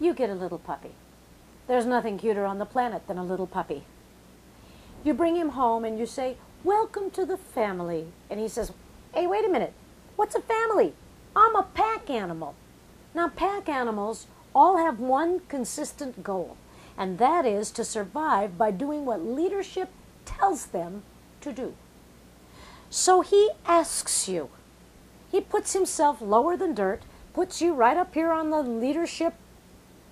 You get a little puppy. There's nothing cuter on the planet than a little puppy. You bring him home and you say, welcome to the family. And he says, hey, wait a minute. What's a family? I'm a pack animal. Now, pack animals all have one consistent goal, and that is to survive by doing what leadership tells them to do. So he asks you. He puts himself lower than dirt, puts you right up here on the leadership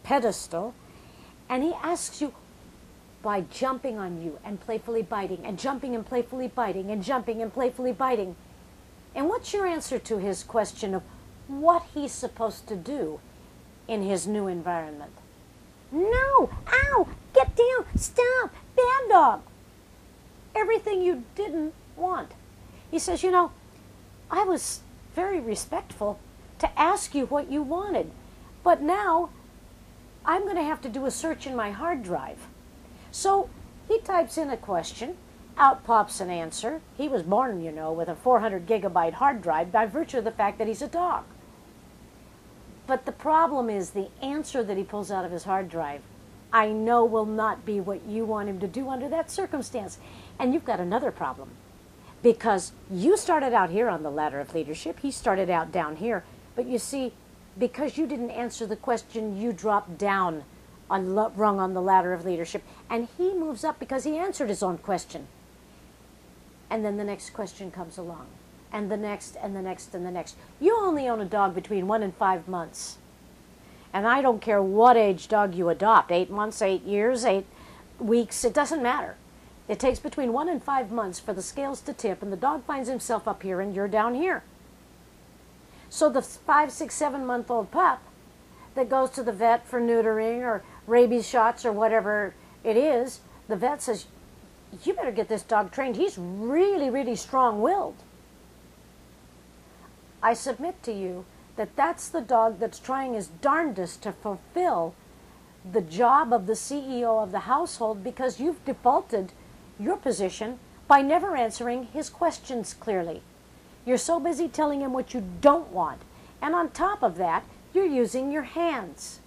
pedestal, and he asks you by jumping on you and playfully biting, and jumping and playfully biting, and jumping and playfully biting. And what's your answer to his question of what he's supposed to do in his new environment? No! Ow! Get down! Stop! Bad dog! Everything you didn't want. He says, you know, I was very respectful to ask you what you wanted, but now I'm going to have to do a search in my hard drive. So he types in a question, out pops an answer. He was born, you know, with a 400 gigabyte hard drive by virtue of the fact that he's a dog. But the problem is the answer that he pulls out of his hard drive, I know will not be what you want him to do under that circumstance. And you've got another problem. Because you started out here on the ladder of leadership, he started out down here. But you see, because you didn't answer the question, you dropped down rung on the ladder of leadership. And he moves up because he answered his own question. And then the next question comes along. And the next, and the next, and the next. You only own a dog between 1 and 5 months. And I don't care what age dog you adopt, 8 months, 8 years, 8 weeks, it doesn't matter. It takes between 1 and 5 months for the scales to tip, and the dog finds himself up here and you're down here. So the 5, 6, 7-month-old pup that goes to the vet for neutering or rabies shots or whatever it is, the vet says, you better get this dog trained. He's really, really strong-willed. I submit to you that that's the dog that's trying his darndest to fulfill the job of the CEO of the household because you've defaulted your position by never answering his questions clearly. You're so busy telling him what you don't want. And on top of that, you're using your hands.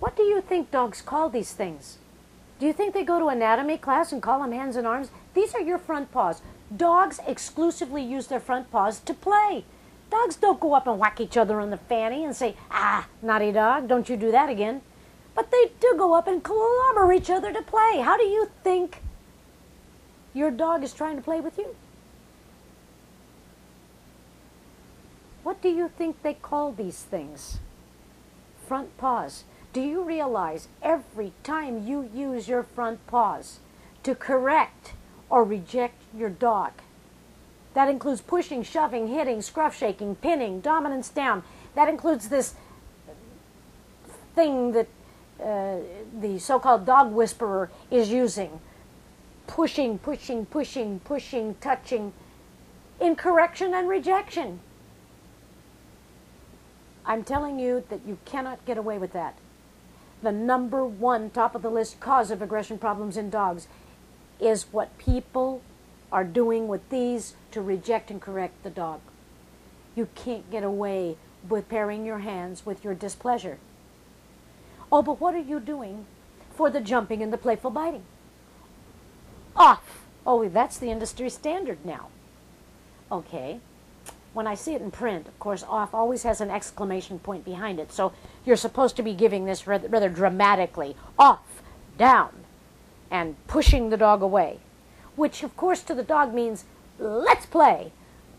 What do you think dogs call these things? Do you think they go to anatomy class and call them hands and arms? These are your front paws. Dogs exclusively use their front paws to play. Dogs don't go up and whack each other on the fanny and say, ah, naughty dog, don't you do that again. But they do go up and clobber each other to play. How do you think your dog is trying to play with you? What do you think they call these things? Front paws. Do you realize every time you use your front paws to correct or reject your dog, that includes pushing, shoving, hitting, scruff shaking, pinning, dominance down. That includes this thing that the so-called dog whisperer is using. Pushing, pushing, pushing, pushing, touching, in correction and rejection. I'm telling you that you cannot get away with that. The number one top of the list cause of aggression problems in dogs is what people are doing with these to reject and correct the dog. You can't get away with pairing your hands with your displeasure. Oh, but what are you doing for the jumping and the playful biting? Off. Oh, that's the industry standard now. Okay. When I see it in print, of course, off always has an exclamation point behind it. So you're supposed to be giving this rather dramatically. Off, down, and pushing the dog away. Which, of course, to the dog means, let's play.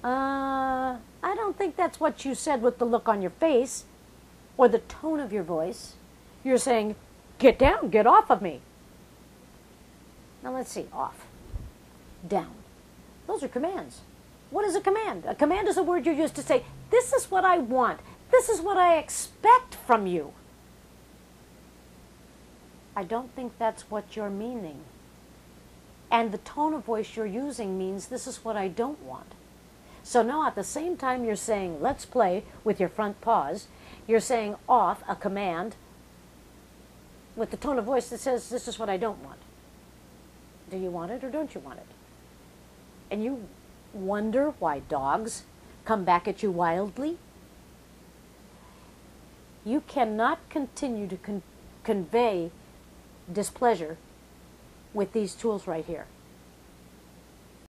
I don't think that's what you said with the look on your face or the tone of your voice. You're saying, get down, get off of me. Now let's see, off, down. Those are commands. What is a command? A command is a word you use to say, this is what I want. This is what I expect from you. I don't think that's what you're meaning. And the tone of voice you're using means this is what I don't want. So now at the same time you're saying, let's play with your front paws, you're saying off, a command, with the tone of voice that says, this is what I don't want. Do you want it or don't you want it? And you wonder why dogs come back at you wildly? You cannot continue to convey displeasure with these tools right here.